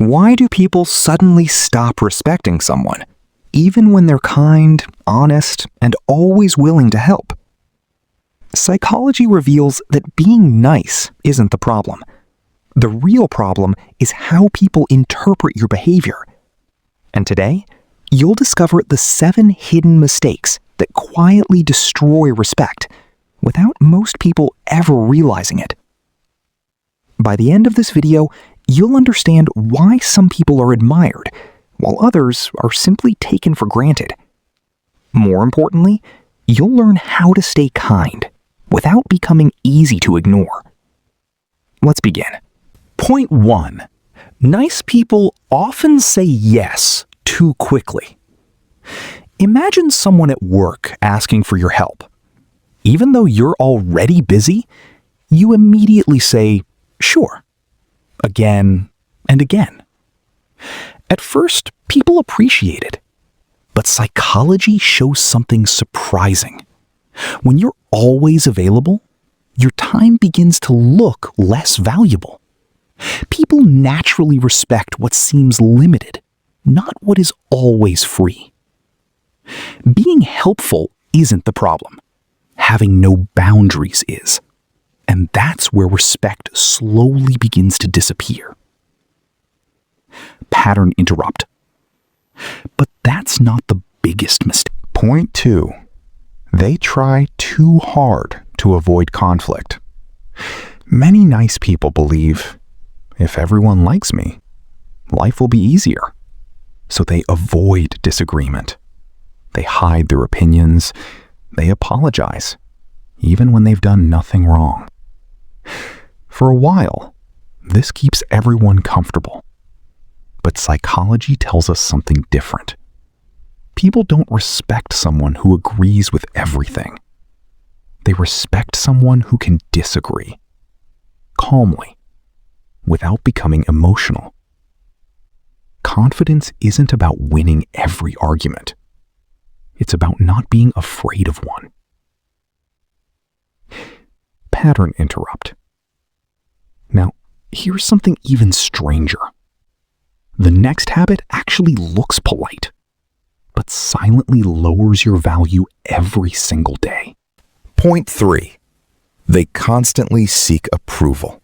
Why do people suddenly stop respecting someone, even when they're kind, honest, and always willing to help? Psychology reveals that being nice isn't the problem. The real problem is how people interpret your behavior. And today, you'll discover the 7 hidden mistakes that quietly destroy respect without most people ever realizing it. By the end of this video, you'll understand why some people are admired, while others are simply taken for granted. More importantly, you'll learn how to stay kind without becoming easy to ignore. Let's begin. Point 1. Nice people often say yes too quickly. Imagine someone at work asking for your help. Even though you're already busy, you immediately say, "Sure," again and again. At first, people appreciate it, but psychology shows something surprising. When you're always available, your time begins to look less valuable. People naturally respect what seems limited, not what is always free. Being helpful isn't the problem. Having no boundaries is. And that's where respect slowly begins to disappear. Pattern interrupt. But that's not the biggest mistake. Point 2. They try too hard to avoid conflict. Many nice people believe, if everyone likes me, life will be easier. So they avoid disagreement. They hide their opinions. They apologize, even when they've done nothing wrong. For a while, this keeps everyone comfortable. But psychology tells us something different. People don't respect someone who agrees with everything. They respect someone who can disagree, calmly, without becoming emotional. Confidence isn't about winning every argument. It's about not being afraid of one. Pattern interrupt. Now, here's something even stranger. The next habit actually looks polite, but silently lowers your value every single day. Point 3. They constantly seek approval.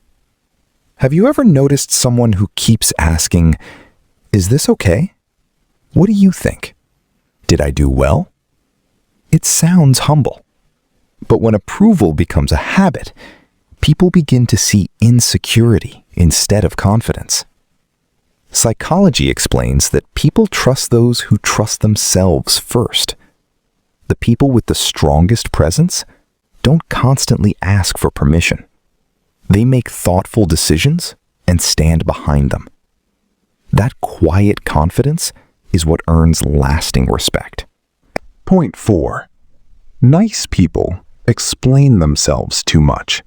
Have you ever noticed someone who keeps asking, "Is this okay? What do you think? Did I do well?" It sounds humble. But when approval becomes a habit, people begin to see insecurity instead of confidence. Psychology explains that people trust those who trust themselves first. The people with the strongest presence don't constantly ask for permission. They make thoughtful decisions and stand behind them. That quiet confidence is what earns lasting respect. Point 4. Nice people explain themselves too much.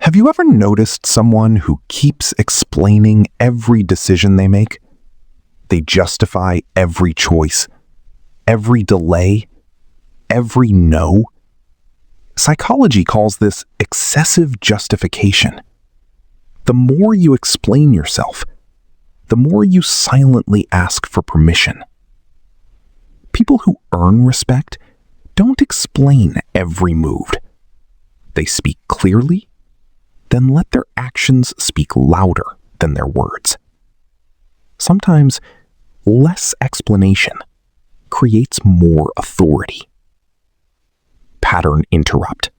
Have you ever noticed someone who keeps explaining every decision they make? They justify every choice, every delay, every no. Psychology calls this excessive justification. The more you explain yourself, the more you silently ask for permission. People who earn respect don't explain every move. They speak clearly, then let their actions speak louder than their words. Sometimes less explanation creates more authority. Pattern interrupt.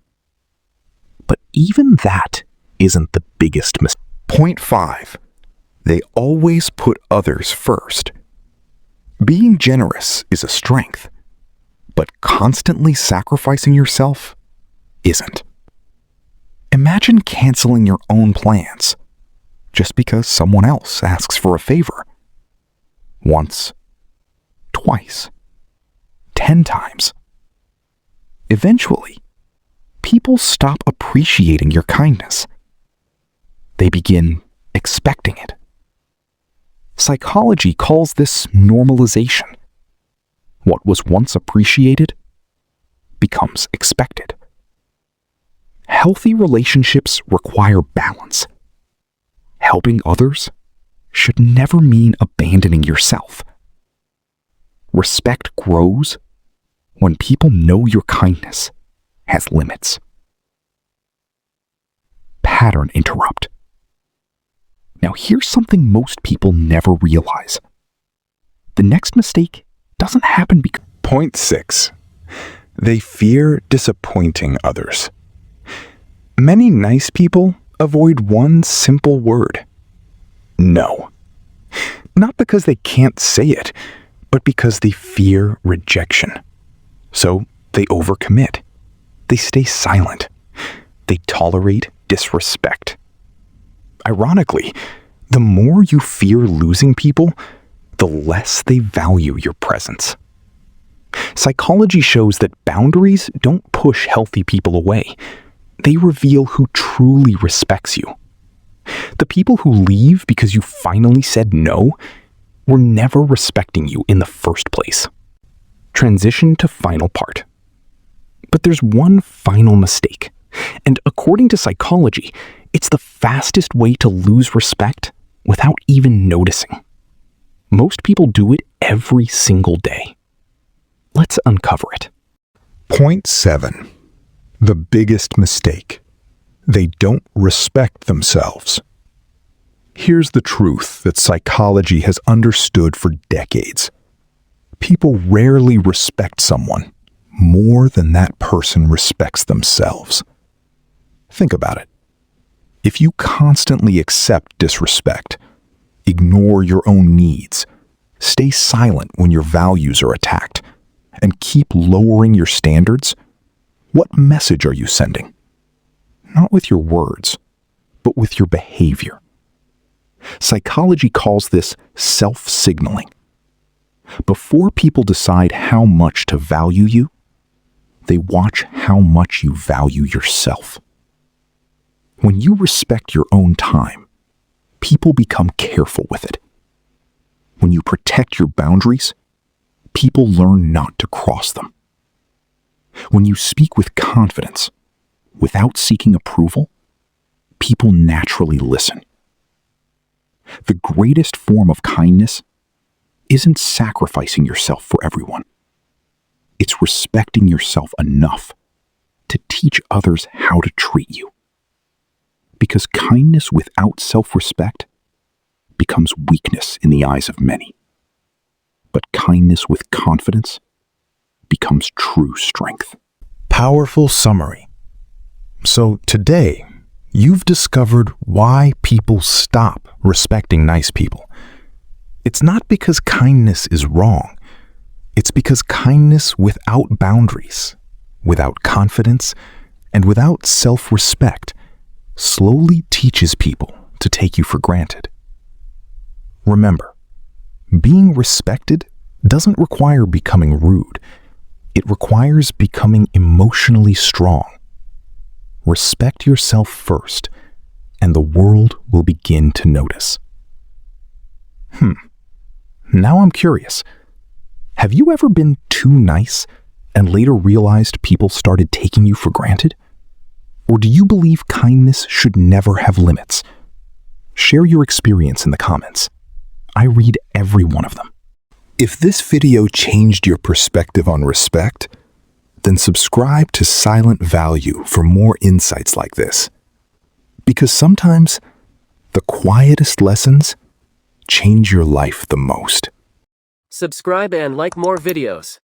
But even that isn't the biggest mistake. Point 5. They always put others first. Being generous is a strength, but constantly sacrificing yourself isn't. Imagine canceling your own plans just because someone else asks for a favor. Once, twice, 10 times. Eventually, people stop appreciating your kindness. They begin expecting it. Psychology calls this normalization. What was once appreciated becomes expected. Healthy relationships require balance. Helping others should never mean abandoning yourself. Respect grows when people know your kindness has limits. Pattern interrupt. Now here's something most people never realize. The next mistake doesn't happen because... Point 6. They fear disappointing others. Many nice people avoid one simple word: no. Not because they can't say it, but because they fear rejection. So they overcommit. They stay silent. They tolerate disrespect. Ironically, the more you fear losing people, the less they value your presence. Psychology shows that boundaries don't push healthy people away. They reveal who truly respects you. The people who leave because you finally said no were never respecting you in the first place. Transition to final part. But there's one final mistake, and according to psychology, it's the fastest way to lose respect without even noticing. Most people do it every single day. Let's uncover it. Point 7. The biggest mistake. They don't respect themselves. Here's the truth that psychology has understood for decades. People rarely respect someone more than that person respects themselves. Think about it. If you constantly accept disrespect, ignore your own needs, stay silent when your values are attacked, and keep lowering your standards, what message are you sending? Not with your words, but with your behavior. Psychology calls this self-signaling. Before people decide how much to value you, they watch how much you value yourself. When you respect your own time, people become careful with it. When you protect your boundaries, people learn not to cross them. When you speak with confidence, without seeking approval, people naturally listen. The greatest form of kindness isn't sacrificing yourself for everyone. It's respecting yourself enough to teach others how to treat you. Because kindness without self-respect becomes weakness in the eyes of many. But kindness with confidence becomes true strength. Powerful summary. So today, you've discovered why people stop respecting nice people. It's not because kindness is wrong. It's because kindness without boundaries, without confidence, and without self-respect slowly teaches people to take you for granted. Remember, being respected doesn't require becoming rude. It requires becoming emotionally strong. Respect yourself first, and the world will begin to notice. Now I'm curious. Have you ever been too nice and later realized people started taking you for granted? Or do you believe kindness should never have limits? Share your experience in the comments. I read every one of them. If this video changed your perspective on respect, then subscribe to Silent Value for more insights like this. Because sometimes the quietest lessons change your life the most. Subscribe and like more videos.